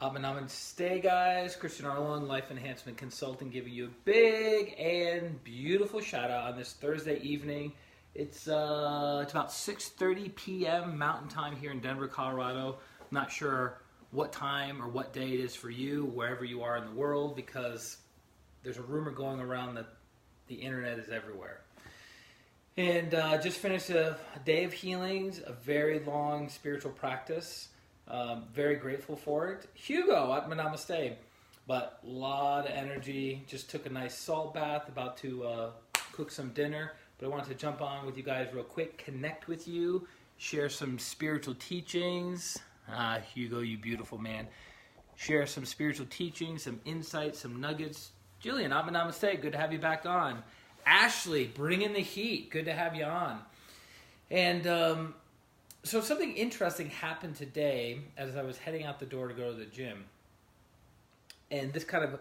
Namaste, guys. ChristianRLong, Life Enhancement Consulting, giving you a big and beautiful shout out on this Thursday evening. It's about 6:30 p.m. Mountain Time here in Denver, Colorado. I'm not sure what time or what day it is for you, wherever you are in the world, because there's a rumor going around that the internet is everywhere. And just finished a day of healings, a very long spiritual practice. Very grateful for it. Hugo, Namaste. But a lot of energy. Just took a nice salt bath, about to cook some dinner. But I wanted to jump on with you guys real quick, connect with you, share some spiritual teachings. Hugo, you beautiful man. Share some spiritual teachings, some insights, some nuggets. Jillian, Namaste. Good to have you back on. Ashley, bring in the heat. Good to have you on. And so something interesting happened today as I was heading out the door to go to the gym. And this kind of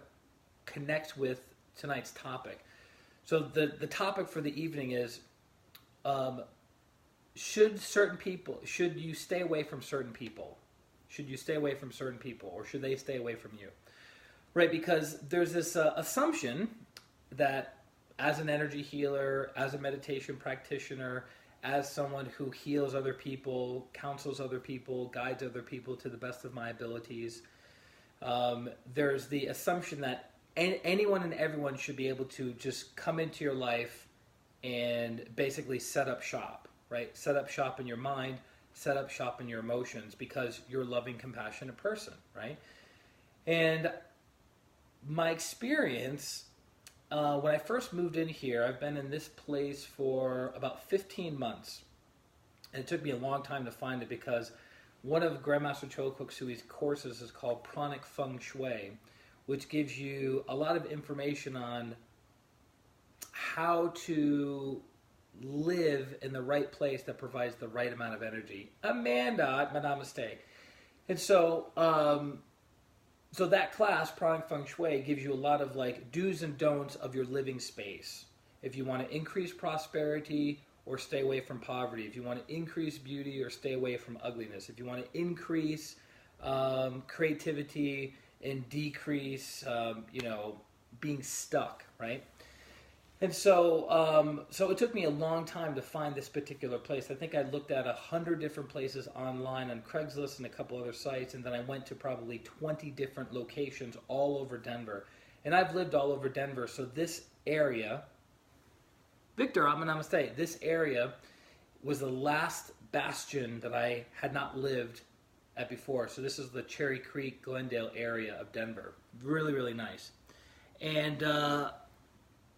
connects with tonight's topic. So the topic for the evening is, should you stay away from certain people? Should you stay away from certain people, or should they stay away from you? Right, because there's this assumption that as an energy healer, as a meditation practitioner, as someone who heals other people, counsels other people, guides other people to the best of my abilities, there's the assumption that anyone and everyone should be able to just come into your life and basically set up shop, right? Set up shop in your mind, set up shop in your emotions, because you're a loving, compassionate person, right? And my experience, when I first moved in here, I've been in this place for about 15 months. And it took me a long time to find it, because one of Grandmaster Chokook Sui's courses is called Pranic Feng Shui, which gives you a lot of information on how to live in the right place that provides the right amount of energy. Amanda, namaste. And so, so that class, Pranic Feng Shui, gives you a lot of like do's and don'ts of your living space. If you want to increase prosperity or stay away from poverty. If you want to increase beauty or stay away from ugliness. If you want to increase creativity and decrease, being stuck, right? And so, so it took me a long time to find this particular place. I think I looked at 100 different places online on Craigslist and a couple other sites, and then I went to probably 20 different locations all over Denver. And I've lived all over Denver, so this area, Victor, Namaste, this area was the last bastion that I had not lived at before. So this is the Cherry Creek, Glendale area of Denver. Really, really nice. And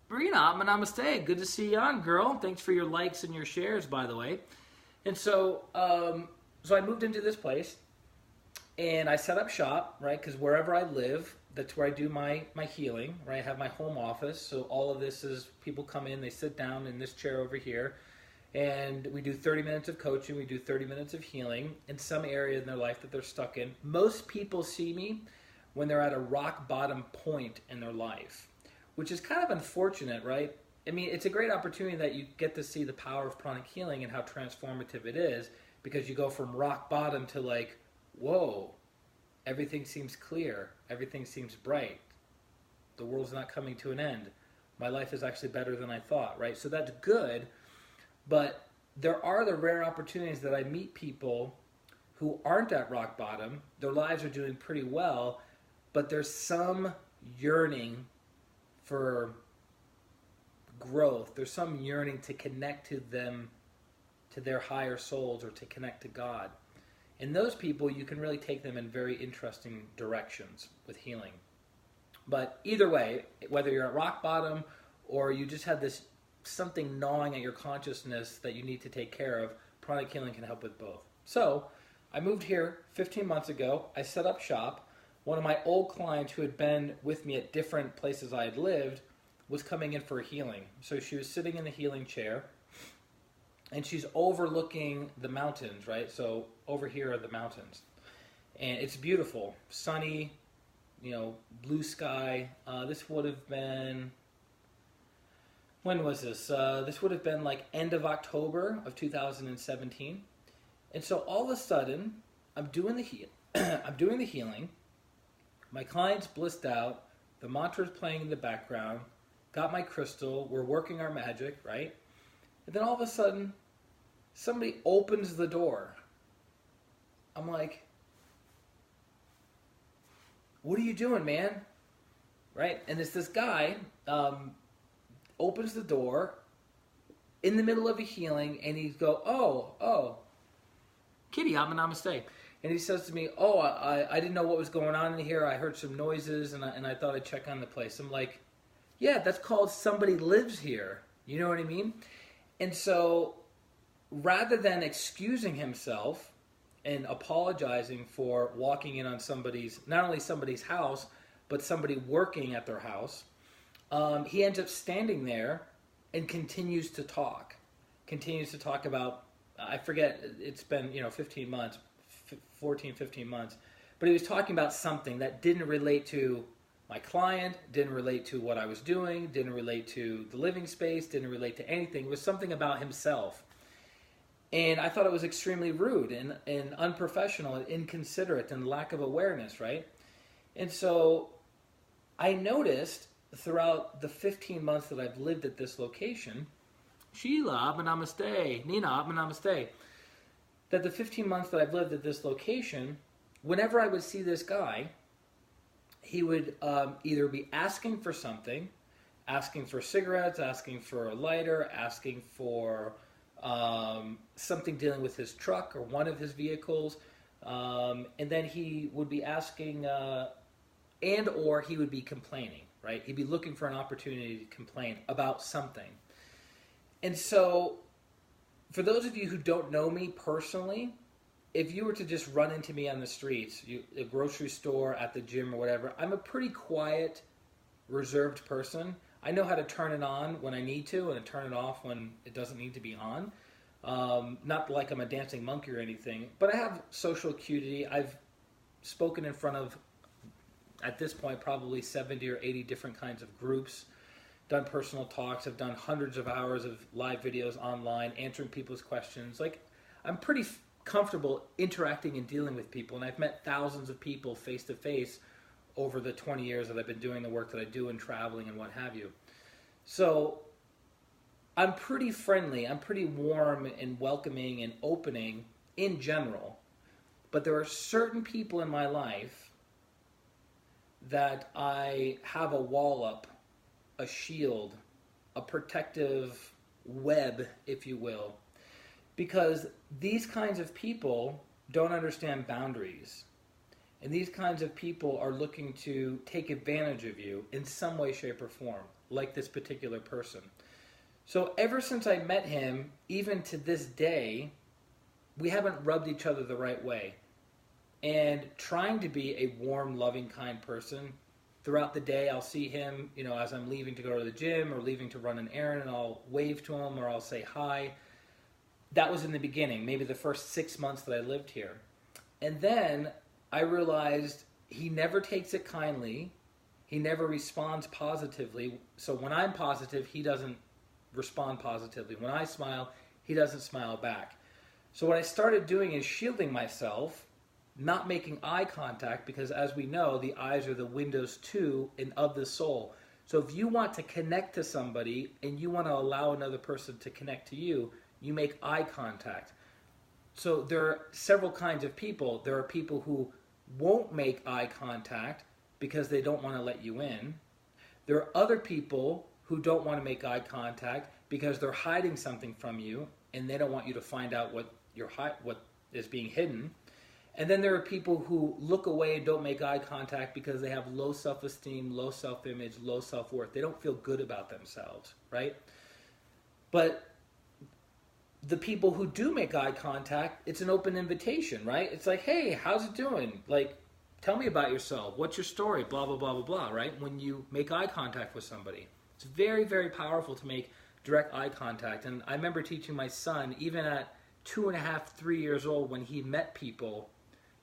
Marina, namaste. Good to see you on, girl. Thanks for your likes and your shares, by the way. And so, so I moved into this place, and I set up shop, right? Because wherever I live, that's where I do my healing, right? I have my home office, so all of this is people come in, they sit down in this chair over here, and we do 30 minutes of coaching, we do 30 minutes of healing in some area in their life that they're stuck in. Most people see me when they're at a rock bottom point in their life, which is kind of unfortunate, right? I mean, it's a great opportunity that you get to see the power of pranic healing and how transformative it is, because you go from rock bottom to like, whoa, everything seems clear, everything seems bright, the world's not coming to an end, my life is actually better than I thought, right? So that's good, but there are the rare opportunities that I meet people who aren't at rock bottom, their lives are doing pretty well, but there's some yearning for growth. There's some yearning to connect to them, to their higher souls, or to connect to God. And those people, you can really take them in very interesting directions with healing. But either way, whether you're at rock bottom or you just have this something gnawing at your consciousness that you need to take care of, pranic healing can help with both. So I moved here 15 months ago. I set up shop. One of my old clients who had been with me at different places I had lived was coming in for a healing. So she was sitting in the healing chair, and she's overlooking the mountains, right? So over here are the mountains. And it's beautiful, sunny, blue sky. This would have been, when was this? This would have been like end of October of 2017. And so all of a sudden, I'm doing the healing, My client's blissed out. The mantra's playing in the background. Got my crystal. We're working our magic, right? And then all of a sudden, somebody opens the door. I'm like, what are you doing, man? Right? And it's this guy opens the door in the middle of a healing, and he'd go, oh, Kitty, namaste. And he says to me, I didn't know what was going on in here. I heard some noises, and I thought I'd check on the place. I'm like, yeah, that's called somebody lives here. You know what I mean? And so rather than excusing himself and apologizing for walking in on not only somebody's house, but somebody working at their house, he ends up standing there and continues to talk about, I forget, it's been 15 months, 14, 15 months, but he was talking about something that didn't relate to my client, didn't relate to what I was doing, didn't relate to the living space, didn't relate to anything. It was something about himself. And I thought it was extremely rude and unprofessional and inconsiderate and lack of awareness, right? And so I noticed throughout the 15 months that I've lived at this location, Sheila, namaste, Nina, namaste, that the 15 months that I've lived at this location, whenever I would see this guy, he would either be asking for something, asking for cigarettes, asking for a lighter, asking for something dealing with his truck or one of his vehicles, and then he would be asking, and or he would be complaining, right? He'd be looking for an opportunity to complain about something. And so, for those of you who don't know me personally, if you were to just run into me on the streets, a grocery store, at the gym or whatever, I'm a pretty quiet, reserved person. I know how to turn it on when I need to and turn it off when it doesn't need to be on. Not like I'm a dancing monkey or anything, but I have social acuity. I've spoken in front of, at this point, probably 70 or 80 different kinds of groups, done personal talks, I've done hundreds of hours of live videos online, answering people's questions. Like, I'm pretty comfortable interacting and dealing with people, and I've met thousands of people face to face over the 20 years that I've been doing the work that I do and traveling and what have you. So I'm pretty friendly, I'm pretty warm and welcoming and opening in general, but there are certain people in my life that I have a wall up, a shield, a protective web, if you will, because these kinds of people don't understand boundaries. And these kinds of people are looking to take advantage of you in some way, shape, or form, like this particular person. So ever since I met him, even to this day, we haven't rubbed each other the right way. And trying to be a warm, loving, kind person, throughout the day I'll see him, as I'm leaving to go to the gym or leaving to run an errand, and I'll wave to him or I'll say hi. That was in the beginning, maybe the first 6 months that I lived here. And then I realized he never takes it kindly. He never responds positively. So when I'm positive, he doesn't respond positively. When I smile, he doesn't smile back. So what I started doing is shielding myself, not making eye contact, because as we know, the eyes are the windows to and of the soul. So if you want to connect to somebody and you want to allow another person to connect to you, you make eye contact. So there are several kinds of people. There are people who won't make eye contact because they don't want to let you in. There are other people who don't want to make eye contact because they're hiding something from you and they don't want you to find out what is being hidden. And then there are people who look away and don't make eye contact because they have low self-esteem, low self-image, low self-worth. They don't feel good about themselves, right? But the people who do make eye contact, it's an open invitation, right? It's like, hey, how's it doing? Like, tell me about yourself. What's your story? Blah, blah, blah, blah, blah, right? When you make eye contact with somebody. It's very, very powerful to make direct eye contact. And I remember teaching my son, even at 2.5, 3 years old, when he met people,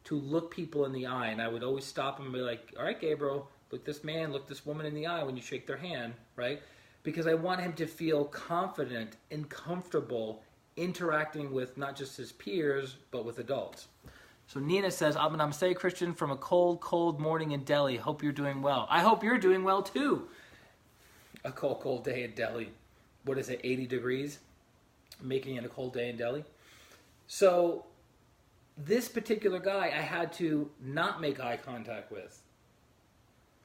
to look people in the eye. And I would always stop him and be like, all right, Gabriel, look this man, look this woman in the eye when you shake their hand, right? Because I want him to feel confident and comfortable interacting with not just his peers, but with adults. So Nina says, Namaste, Christian, from a cold, cold morning in Delhi. Hope you're doing well. I hope you're doing well, too. A cold, cold day in Delhi. What is it, 80 degrees? Making it a cold day in Delhi. So this particular guy I had to not make eye contact with.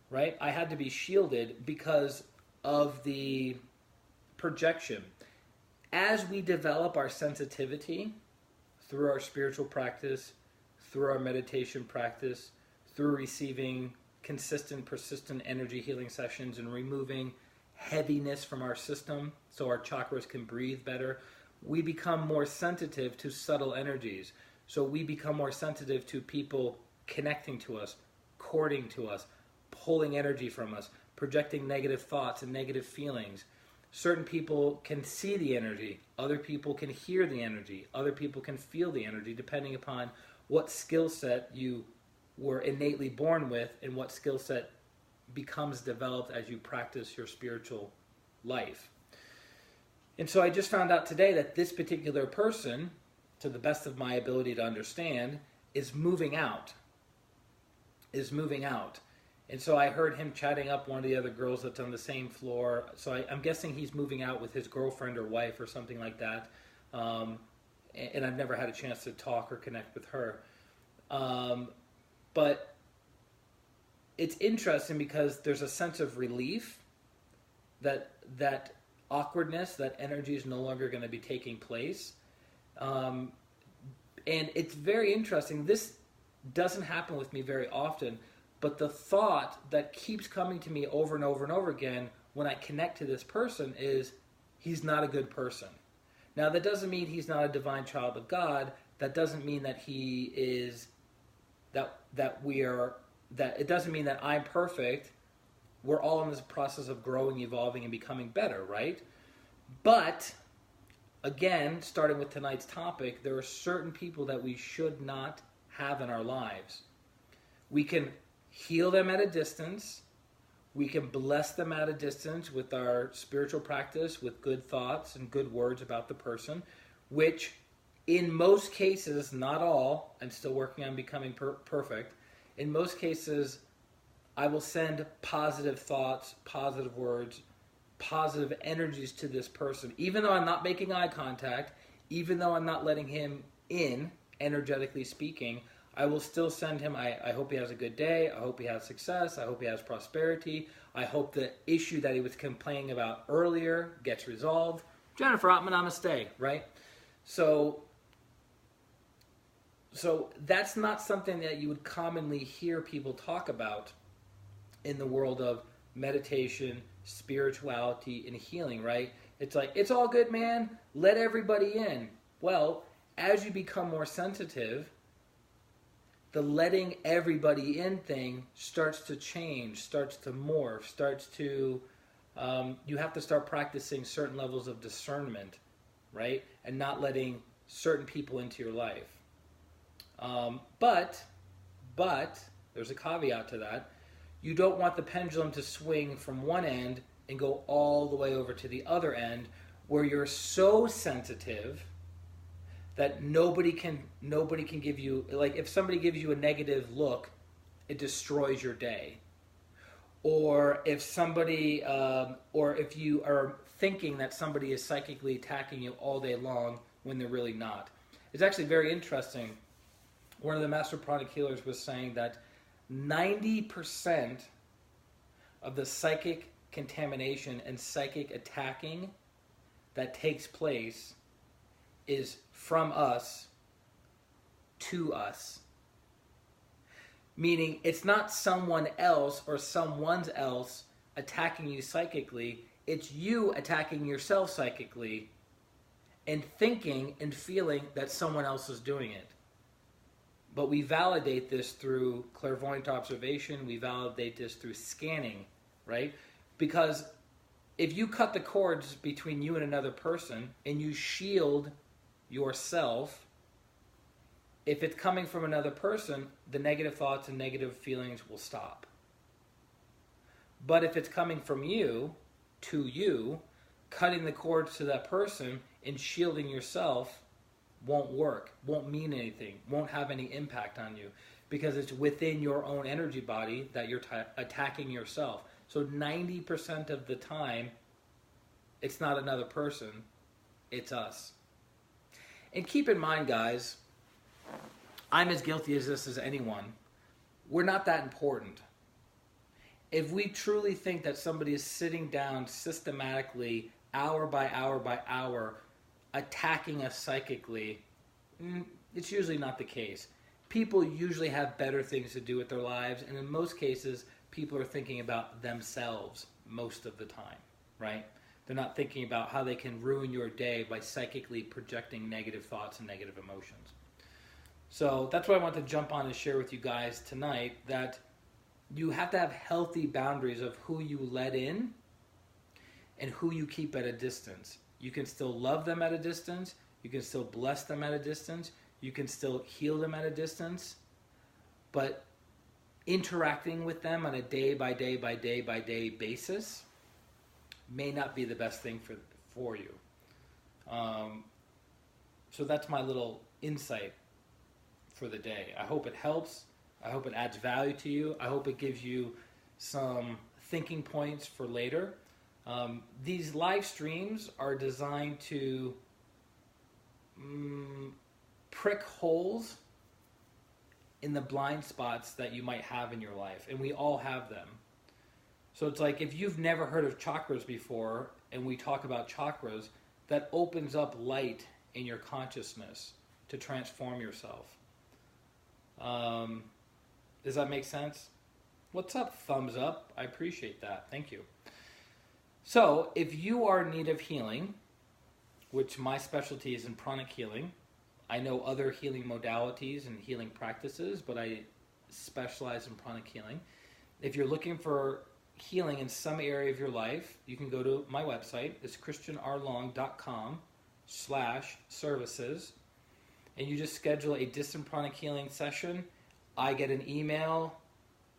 Right? I had to be shielded because of the projection. As we develop our sensitivity through our spiritual practice, through our meditation practice, through receiving consistent, persistent energy healing sessions and removing heaviness from our system so our chakras can breathe better, we become more sensitive to subtle energies. So we become more sensitive to people connecting to us, courting to us, pulling energy from us, projecting negative thoughts and negative feelings. Certain people can see the energy, other people can hear the energy, other people can feel the energy, depending upon what skill set you were innately born with and what skill set becomes developed as you practice your spiritual life. And so I just found out today that this particular person, to the best of my ability to understand, is moving out. And so I heard him chatting up one of the other girls that's on the same floor. So I'm guessing he's moving out with his girlfriend or wife or something like that. And I've never had a chance to talk or connect with her. But it's interesting because there's a sense of relief that awkwardness, that energy is no longer going to be taking place. And it's very interesting. This doesn't happen with me very often. But the thought that keeps coming to me over and over and over again when I connect to this person is, he's not a good person. Now, that doesn't mean he's not a divine child of God. That doesn't mean that he is, that it doesn't mean that I'm perfect. We're all in this process of growing, evolving, and becoming better, right? But, again, starting with tonight's topic, there are certain people that we should not have in our lives. We can heal them at a distance. We can bless them at a distance with our spiritual practice, with good thoughts and good words about the person, which in most cases, not all, I'm still working on becoming perfect. In most cases, I will send positive thoughts, positive words, positive energies to this person. Even though I'm not making eye contact, even though I'm not letting him in, energetically speaking, I will still send him, I hope he has a good day, I hope he has success, I hope he has prosperity, I hope the issue that he was complaining about earlier gets resolved. Jennifer, namaste, right? So that's not something that you would commonly hear people talk about in the world of meditation, spirituality, and healing, right? It's like, it's all good, man, let everybody in. Well, as you become more sensitive, the letting everybody in thing starts to change, starts to morph, starts to, you have to start practicing certain levels of discernment, right? And not letting certain people into your life. But, there's a caveat to that. You don't want the pendulum to swing from one end and go all the way over to the other end where you're so sensitive that nobody can give you, like if somebody gives you a negative look, it destroys your day. Or if somebody, or if you are thinking that somebody is psychically attacking you all day long when they're really not. It's actually very interesting. One of the master pranic healers was saying that 90% of the psychic contamination and psychic attacking that takes place is from us to us. Meaning it's not someone else or someone's else attacking you psychically, it's you attacking yourself psychically and thinking and feeling that someone else is doing it. But we validate this through clairvoyant observation, we validate this through scanning, right? Because if you cut the cords between you and another person and you shield yourself, if it's coming from another person, the negative thoughts and negative feelings will stop. But if it's coming from you, to you, cutting the cords to that person and shielding yourself, won't work, won't mean anything, won't have any impact on you, because it's within your own energy body that you're attacking yourself. So 90% of the time, it's not another person, it's us. And keep in mind, guys, I'm as guilty as this as anyone. We're not that important. If we truly think that somebody is sitting down systematically, hour by hour by hour, attacking us psychically, it's usually not the case. People usually have better things to do with their lives, and in most cases, people are thinking about themselves most of the time, right? They're not thinking about how they can ruin your day by psychically projecting negative thoughts and negative emotions. So that's what I want to jump on and share with you guys tonight, that you have to have healthy boundaries of who you let in and who you keep at a distance. You can still love them at a distance. You can still bless them at a distance. You can still heal them at a distance. But interacting with them on a day by day by day by day basis may not be the best thing for you. So that's my little insight for the day. I hope it helps. I hope it adds value to you. I hope it gives you some thinking points for later. These live streams are designed to prick holes in the blind spots that you might have in your life, and we all have them. So it's like, if you've never heard of chakras before, and we talk about chakras, that opens up light in your consciousness to transform yourself. Does that make sense? What's up? Thumbs up. I appreciate that. Thank you. So, if you are in need of healing, which my specialty is in pranic healing, I know other healing modalities and healing practices, but I specialize in pranic healing. If you're looking for healing in some area of your life, you can go to my website. It's ChristianRLong.com/services, and you just schedule a distant pranic healing session. I get an email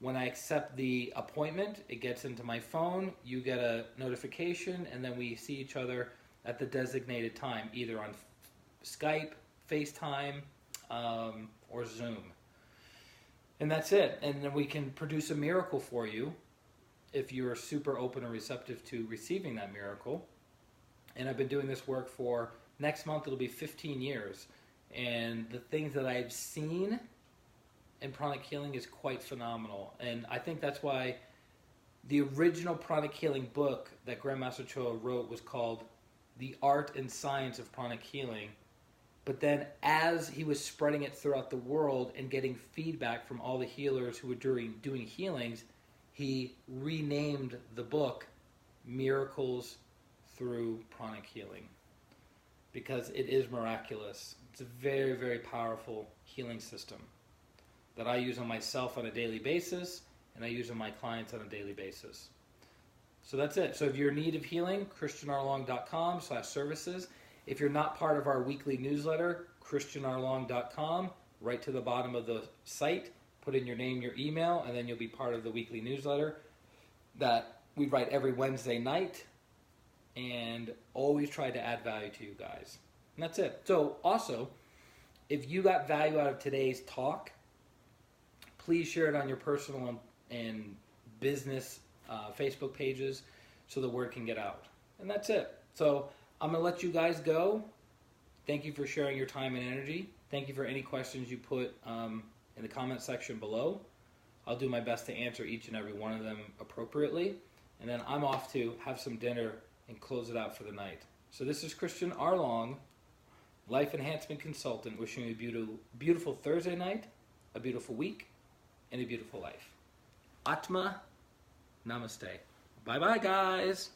when I accept the appointment. It gets into my phone. You get a notification, and then we see each other at the designated time, either on Skype, FaceTime, or Zoom. And that's it. And then we can produce a miracle for you if you're super open and receptive to receiving that miracle. And I've been doing this work for, next month it'll be 15 years. And the things that I've seen in pranic healing is quite phenomenal. And I think that's why the original pranic healing book that Grandmaster Choa wrote was called The Art and Science of Pranic Healing. But then as he was spreading it throughout the world and getting feedback from all the healers who were doing healings, he renamed the book Miracles Through Pranic Healing, because it is miraculous. It's a very, very powerful healing system that I use on myself on a daily basis, and I use on my clients on a daily basis. So that's it. So if you're in need of healing, ChristianRLong.com/services. If you're not part of our weekly newsletter, ChristianRLong.com, right to the bottom of the site, put in your name, your email, and then you'll be part of the weekly newsletter that we write every Wednesday night, and always try to add value to you guys. And that's it. So also, if you got value out of today's talk, please share it on your personal and business Facebook pages so the word can get out. And that's it. So I'm going to let you guys go. Thank you for sharing your time and energy. Thank you for any questions you put in the comment section below. I'll do my best to answer each and every one of them appropriately. And then I'm off to have some dinner and close it out for the night. So this is Christian R. Long, Life Enhancement Consultant, wishing you a beautiful Thursday night, a beautiful week, and a beautiful life. Atma Namaste. Bye-bye, guys.